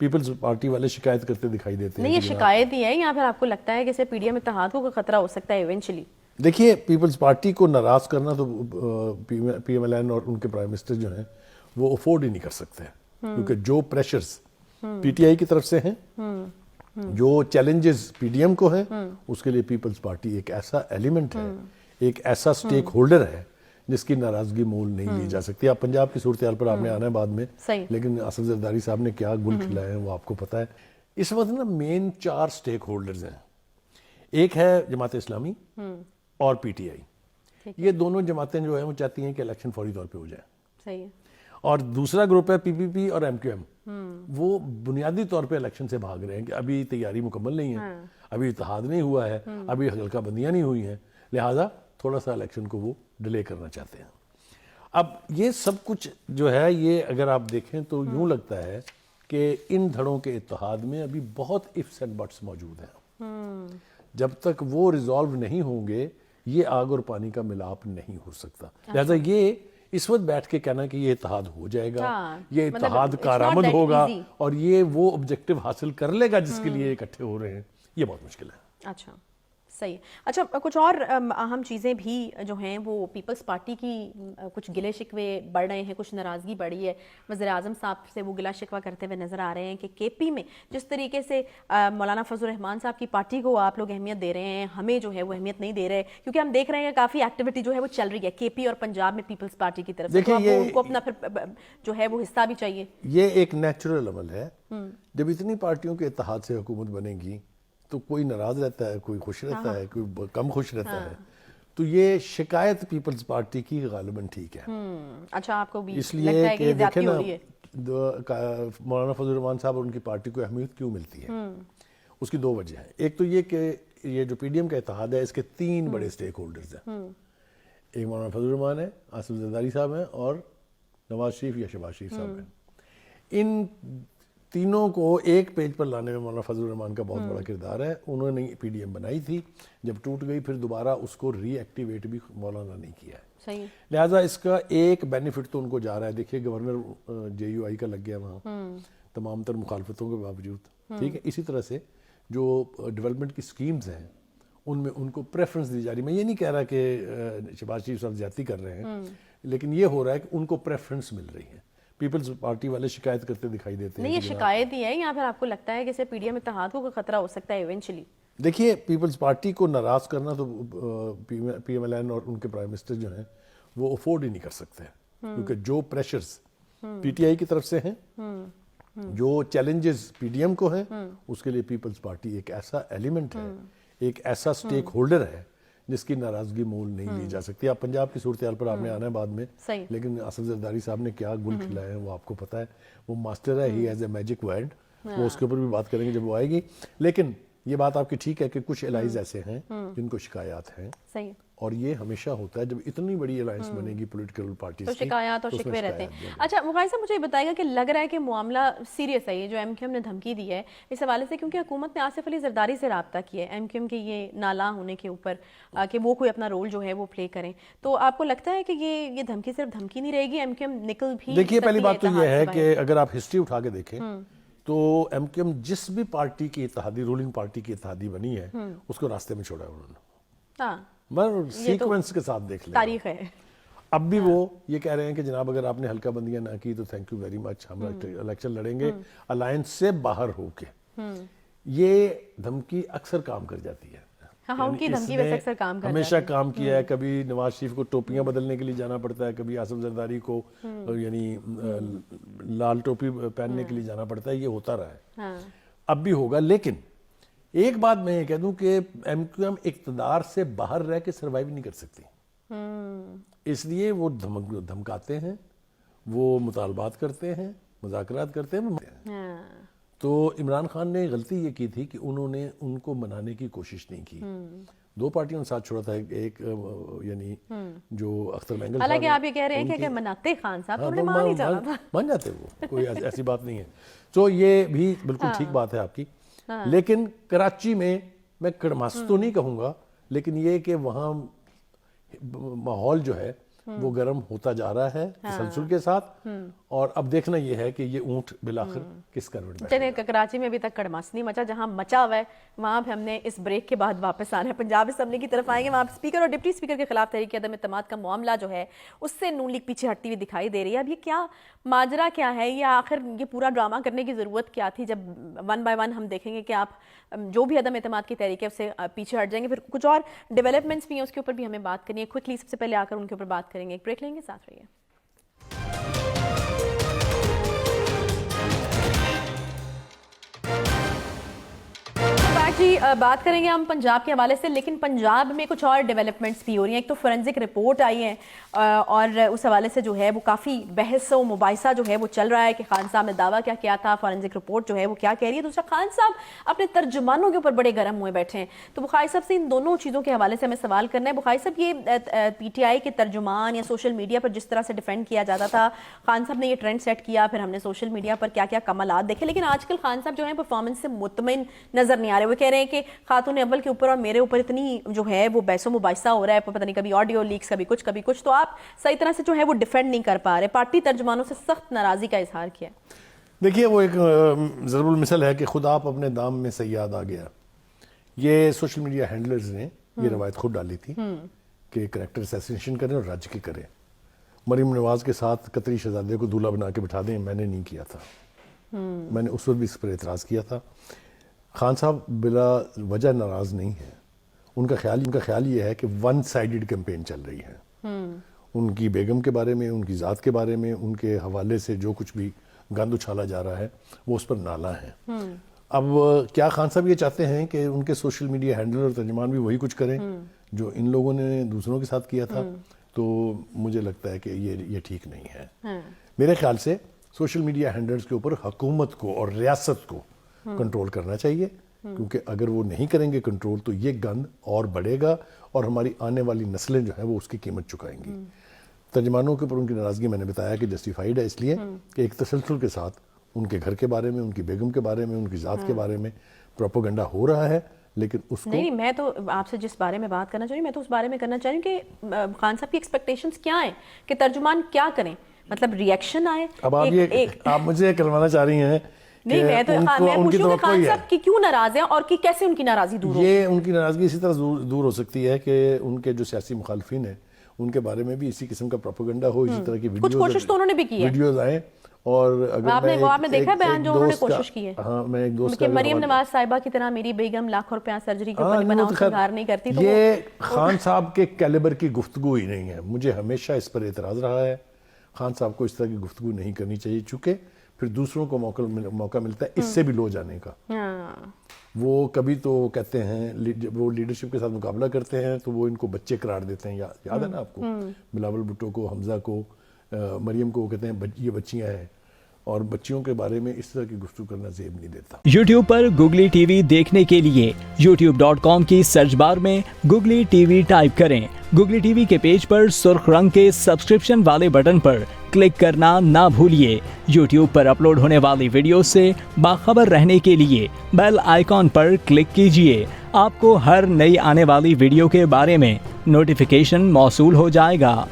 Peoples party والے شکایت کرتے دکھائی دیتے ہیں. نہیں یہ شکایت ہی ہے یا پھر آپ کو لگتا ہے کہ اسے پی ڈی ایم اتحاد کو خطرہ ہو سکتا ہے ایونچولی؟ دیکھیے پیپلز پارٹی کو ناراض کرنا تو پی ایم ایل این اور ان کے پرائم منسٹر جو ہیں وہ افورڈ ہی نہیں کر سکتے کیونکہ جو پریشرز پی ٹی آئی کی طرف سے ہیں, جو چیلنجز پی ڈی ایم کو ہیں, اس کے لیے پیپلز پارٹی ایک ایسا ایلیمنٹ ہے, ایک ایسا سٹیک ہولڈر ہے جس کی ناراضگی مول نہیں لی جا سکتی. آپ پنجاب کی صورتحال پر آپ نے آنا ہے بعد میں, لیکن اسد زرداری صاحب نے کیا گل کھلائے ہیں وہ آپ کو پتہ ہے. اس وقت نا مین 4 سٹیک ہولڈرز ہیں. ایک ہے جماعت اسلامی اور پی ٹی آئی. یہ دونوں جماعتیں جو ہیں وہ چاہتی ہیں کہ الیکشن فوری طور پہ ہو جائے. صحیح ہے. اور دوسرا گروپ ہے پی پی پی اور ایم کیو ایم. وہ بنیادی طور پہ الیکشن سے بھاگ رہے ہیں کہ ابھی تیاری مکمل نہیں ہے, ابھی اتحاد نہیں ہوا ہے, ابھی حلقہ بندیاں نہیں ہوئی ہیں, لہٰذا تھوڑا سا الیکشن کو وہ ڈیلے کرنا چاہتے ہیں. اب یہ سب کچھ جو ہے یہ اگر آپ دیکھیں تو یوں لگتا ہے کہ ان دھڑوں کے اتحاد میں ابھی بہت ifs اینڈ بٹس موجود ہیں. جب تک وہ ریزالو نہیں ہوں گے یہ آگ اور پانی کا ملاپ نہیں ہو سکتا. لہذا یہ اس وقت بیٹھ کے کہنا کہ یہ اتحاد ہو جائے گا, یہ اتحاد کارآمد ہوگا اور یہ وہ آبجیکٹو حاصل کر لے گا جس کے لیے اکٹھے ہو رہے ہیں, یہ بہت مشکل ہے. اچھا صحیح. اچھا کچھ اور اہم چیزیں بھی جو ہیں وہ پیپلز پارٹی کی کچھ گلے شکوے بڑھ رہے ہیں, کچھ ناراضگی بڑھی ہے. وزیر اعظم صاحب سے وہ گلا شکوہ کرتے ہوئے نظر آ رہے ہیں کہ کے پی میں جس طریقے سے مولانا فضل الرحمان صاحب کی پارٹی کو آپ لوگ اہمیت دے رہے ہیں, ہمیں جو ہے وہ اہمیت نہیں دے رہے, کیونکہ ہم دیکھ رہے ہیں کافی ایکٹیویٹی جو ہے وہ چل رہی ہے کے پی اور پنجاب میں پیپلز پارٹی کی طرف سے, تو ان کو اپنا پھر جو ہے وہ حصہ بھی چاہیے. یہ ایک نیچرل عمل ہے. جب اتنی پارٹیوں کے اتحاد سے حکومت بنے گی تو کوئی ناراض رہتا ہے, کوئی خوش رہتا ہے, کوئی کم خوش رہتا ہے. تو یہ شکایت پیپلز پارٹی کی غالباً ٹھیک ہے. اچھا آپ کو بھی اس لیے کہ دیکھیں نا مولانا فضل الرحمان صاحب اور ان کی پارٹی کو اہمیت کیوں ملتی ہے, اس کی 2 وجہ ہیں. ایک تو یہ کہ یہ جو پی ڈی ایم کا اتحاد ہے اس کے 3 بڑے سٹیک ہولڈرز ہیں. ایک مولانا فضل الرحمان ہے, اسد زرداری صاحب ہیں اور نواز شریف یا شہباز شریف صاحب ہیں. ان تینوں کو ایک پیج پر لانے میں مولانا فضل الرحمان کا بہت بڑا کردار ہے. انہوں نے پی ڈی ایم بنائی تھی, جب ٹوٹ گئی پھر دوبارہ اس کو ری ایکٹیویٹ بھی مولانا نہیں کیا ہے. صحیح. لہٰذا اس کا ایک بینیفٹ تو ان کو جا رہا ہے. دیکھیے گورنر جے یو آئی کا لگ گیا وہاں تمام تر مخالفتوں کے باوجود, ٹھیک ہے. اسی طرح سے جو ڈیولپمنٹ کی سکیمز ہیں ان میں ان کو پریفرنس دی جا رہی. میں یہ نہیں کہہ رہا کہ شہباز شریف صاحب زیادتی کر رہے ہیں, لیکن یہ ہو رہا ہے کہ ان کو پریفرنس مل رہی ہے. پیپلز پارٹی والے شکایت کرتے دکھائی دیتے ہیں. نہیں یہ شکایت ہی ہے یا پھر آپ کو لگتا ہے کہ اسے پی ڈی ایم اتحاد کو خطرہ ہو سکتا ہے ایونچولی؟ دیکھیے پیپلز پارٹی کو ناراض کرنا تو پی ایم ایل این اور ان کے پرائم منسٹر جو ہیں وہ افورڈ ہی نہیں کر سکتے کیونکہ جو پریشرز پی ٹی آئی کی طرف سے ہیں, جو چیلنجز پی ڈی ایم کو ہیں, اس کے لیے پیپلز پارٹی ایک ایسا ایلیمنٹ ہے, ایک ایسا سٹیک ہولڈر ہے جس کی ناراضگی مول نہیں لی جا سکتی. آپ پنجاب کی صورتحال پر آپ نے آنا ہے بعد میں, لیکن اسد زرداری صاحب نے کیا گل کھلائے ہیں وہ آپ کو پتہ ہے. وہ ماسٹر ہے, he has a magic word, وہ اس کے اوپر بھی بات کریں گے جب وہ آئے گی. لیکن یہ بات آپ کی ٹھیک ہے کہ کچھ الائز ایسے ہیں جن کو شکایات ہیں, اور یہ ہمیشہ ہوتا ہے جب اتنی بڑی الائنس بنے گی پولیٹیکل پارٹیز تو شکایات اور شکوے رہتے ہیں. اچھا مغازہ مجھے بتائے گا کہ لگ رہا ہے کہ معاملہ سیریس ہے یہ جو ایم کیو ایم نے دھمکی دی ہے اس حوالے سے, کیونکہ حکومت نے آصف علی زرداری سے رابطہ کیا ہے ایم کیو ایم کے یہ نالاں ہونے کے اوپر کہ وہ کوئی اپنا رول جو ہے وہ پلے کریں. تو آپ کو لگتا ہے کہ یہ دھمکی صرف دھمکی نہیں رہے گی, ایم کیو ایم نکل بھی؟ دیکھیے پہلی بات تو یہ ہے کہ اگر آپ ہسٹری اٹھا کے دیکھیں تو ایم کیو ایم جس بھی پارٹی کی اتحادی رولنگ پارٹی کی اتحادی بنی ہے اس کو راستے میں چھوڑا ہے انہوں نے. سیکوینس کے ساتھ دیکھ لیں, تاریخ ہے. اب بھی وہ یہ کہہ رہے ہیں کہ جناب اگر آپ نے حلقہ بندیاں نہ کی تو تھینک یو ویری مچ, ہم الیکشن لڑیں گے الائنس سے باہر ہو کے. یہ دھمکی اکثر کام کر جاتی ہے, ہمیشہ کام کیا ہے. کبھی نواز شریف کو ٹوپیاں بدلنے کے لیے جانا پڑتا ہے, کبھی آصف زرداری کو یعنی لال ٹوپی پہننے کے لیے جانا پڑتا ہے. یہ ہوتا رہا ہے, اب بھی ہوگا. لیکن ایک بات میں یہ کہہ دوں کہ ایم کیو ایم اقتدار سے باہر رہ کے سروائیو نہیں کر سکتی, اس لیے وہ دھمکاتے ہیں, وہ مطالبات کرتے ہیں, مذاکرات کرتے ہیں. تو عمران خان نے غلطی یہ کی تھی کہ انہوں نے ان کو منانے کی کوشش نہیں کی. 2 پارٹیوں نے ساتھ چھوڑا تھا, ایک یعنی جو اختر مینگل, حالانکہ آپ یہ کہہ رہے ہیں کہ اگر مناتے خان صاحب تو انہیں مان ہی جانا تھا. مان جاتے, وہ کوئی ایسی بات نہیں ہے. تو یہ بھی بالکل ٹھیک بات ہے آپ کی. لیکن کراچی میں کڑماس تو نہیں کہوں گا, لیکن یہ کہ وہاں ماحول جو ہے وہ گرم ہوتا جا رہا ہے تسلسل کے ساتھ, اور اب دیکھنا یہ ہے کہ یہ اونٹ بالآخر کس کروٹ میں. چلیں کراچی میں ابھی تک کڑماس نہیں مچا, جہاں مچا ہوا ہے وہاں پہ ہم نے اس بریک کے بعد واپس آنا ہے. پنجاب اسمبلی کی طرف آئیں گے, وہاں اسپیکر اور ڈپٹی اسپیکر کے خلاف تحریک عدم اعتماد کا معاملہ جو ہے اس سے نون لیگ پیچھے ہٹتی ہوئی دکھائی دے رہی ہے. اب یہ کیا ماجرا کیا ہے, یا آخر یہ پورا ڈرامہ کرنے کی ضرورت کیا تھی؟ جب ون بائی ون ہم دیکھیں گے کہ آپ جو بھی عدم اعتماد کی تحریک ہے اس سے پیچھے ہٹ جائیں گے. پھر کچھ اور ڈیولپمنٹس بھی ہیں, اس کے اوپر بھی ہمیں بات کرنی ہے. کوئکلی سب سے پہلے آ کر ان کے اوپر بات کریں گے. ایک بریک لیں گے, ساتھ رہیے. جی بات کریں گے ہم پنجاب کے حوالے سے, لیکن پنجاب میں کچھ اور ڈیولپمنٹس بھی ہو رہی ہیں. ایک تو فورنزک رپورٹ آئی ہے اور اس حوالے سے جو ہے وہ کافی بحث و مباحثہ جو ہے وہ چل رہا ہے کہ خان صاحب نے دعویٰ کیا کیا تھا, فورنزک رپورٹ جو ہے وہ کیا کہہ رہی ہے. دوسرا, خان صاحب اپنے ترجمانوں کے اوپر بڑے گرم ہوئے بیٹھے ہیں. تو بخاری صاحب سے ان دونوں چیزوں کے حوالے سے ہمیں سوال کرنا ہے. بخاری صاحب, یہ پی ٹی آئی کے ترجمان یا سوشل میڈیا پر جس طرح سے ڈیفینڈ کیا جاتا تھا, خان صاحب نے یہ ٹرینڈ سیٹ کیا, پھر ہم نے سوشل میڈیا پر کیا کیا کمالات دیکھے, لیکن آج کل خان صاحب جو ہیں پرفارمنس سے مطمئن نظر نہیں آ رہے. وہ کہہ رہے ہیں کہ خاتون اول کے اوپر اور میرے اوپر اتنی جو ہے وہ بحث و مباحثہ ہو رہا ہے, پتہ نہیں کبھی آڈیو لیکس, کبھی کچھ, تو آپ صحیح طرح سے جو ہے وہ ڈیفینڈ نہیں کر پا رہے. پارٹی ترجمانوں سے سخت ناراضی کا اظہار کیا. دیکھیے, وہ ایک ضرب المثل ہے کہ خود آپ اپنے دام میں صیاد آ گیا. یہ سوشل میڈیا ہینڈلرز نے یہ روایت خود ڈالی تھی کہ کریکٹر اسیسینیشن کریں اور راج کی کریں. مریم نواز کے ساتھ قطری شہزادے کو دولہا بنا کے بٹھا دیں, میں نے نہیں کیا تھا. میں نے اس وقت بھی اس پر اعتراض کیا تھا. خان صاحب بلا وجہ ناراض نہیں ہیں. ان کا خیال یہ ہے کہ ون سائیڈڈ کیمپین چل رہی ہے. ان کی بیگم کے بارے میں, ان کی ذات کے بارے میں, ان کے حوالے سے جو کچھ بھی گند اچھالا جا رہا ہے وہ اس پر نالا ہے. اب کیا خان صاحب یہ چاہتے ہیں کہ ان کے سوشل میڈیا ہینڈلر اور ترجمان بھی وہی کچھ کریں جو ان لوگوں نے دوسروں کے ساتھ کیا تھا؟ تو مجھے لگتا ہے کہ یہ ٹھیک نہیں ہے. میرے خیال سے سوشل میڈیا ہینڈلرز کے اوپر حکومت کو اور ریاست کو کنٹرول کرنا چاہیے, کیونکہ اگر وہ نہیں کریں گے کنٹرول تو یہ گند اور بڑھے گا اور ہماری آنے والی نسلیں جو ہیں وہ اس کی قیمت چکائیں گی. ترجمانوں کے اوپر ان کی ناراضگی میں نے بتایا کہ جسٹیفائیڈ ہے, اس لیے کہ ایک تسلسل کے ساتھ ان کے گھر کے بارے میں, ان کی بیگم کے بارے میں, ان کی ذات کے بارے میں پروپیگنڈا ہو رہا ہے. لیکن اس کو نہیں, میں تو آپ سے جس بارے میں بات کرنا چاہ رہی ہوں, میں تو اس بارے میں کرنا چاہ رہی ہوں کہ خان صاحب کی ایکسپیکٹیشنز کیا ہیں کہ ترجمان کیا کریں, مطلب ریئیکشن آئے. اب آپ مجھے کروانا چاہ رہی ہیں. نہیں, میں تو پوچھوں کہ خان صاحب کی کیوں ناراض ہیں اور کیسے ان کی ناراضی دور ہو. یہ ان کی ناراضگی اسی طرح دور ہو سکتی ہے کہ ان کے جو سیاسی مخالفین ہیں ان کے بارے میں بھی اسی قسم کا پروپیگنڈا ہو, اسی طرح کی کچھ کوشش تو انہوں نے بھی کی ہے, ویڈیوز آئیں. اور اگر آپ نے دیکھا بیان جو انہوں نے کوشش کی ہے. ہاں, میں ایک دوست کہ مریم نواز صاحبہ کی طرح میری بیگم لاکھوں روپیہ سرجری کے اوپر بناؤ سنگار نہیں کرتی. یہ خان صاحب کے کیلیبر کی گفتگو ہی نہیں ہے. مجھے ہمیشہ اس پر اعتراض رہا ہے. خان صاحب کو اس طرح کی گفتگو نہیں کرنی چاہیے, چونکہ پھر دوسروں کو موقع ملتا ہے اس سے بھی لو جانے کا. وہ کبھی تو کہتے ہیں, وہ لیڈرشپ کے ساتھ مقابلہ کرتے ہیں تو وہ ان کو بچے قرار دیتے ہیں. یاد ہے نا آپ کو, بلاول بھٹو کو, حمزہ کو, مریم کو, وہ کہتے ہیں یہ بچیاں ہیں, اور بچیوں کے بارے میں اس طرح کی گفتگو کرنا زیب نہیں دیتا. یوٹیوب پر گوگلی ٹی وی دیکھنے کے لیے youtube.com کی سرچ بار میں گوگلی ٹی وی ٹائپ کریں. گوگلی ٹی وی کے پیج پر سرخ رنگ کے سبسکرپشن والے بٹن پر کلک کرنا نہ بھولیے. یوٹیوب پر اپلوڈ ہونے والی ویڈیو سے باخبر رہنے کے لیے بیل آئیکن پر کلک کیجیے. آپ کو ہر نئی آنے والی ویڈیو کے بارے میں نوٹیفیکیشن موصول ہو جائے گا.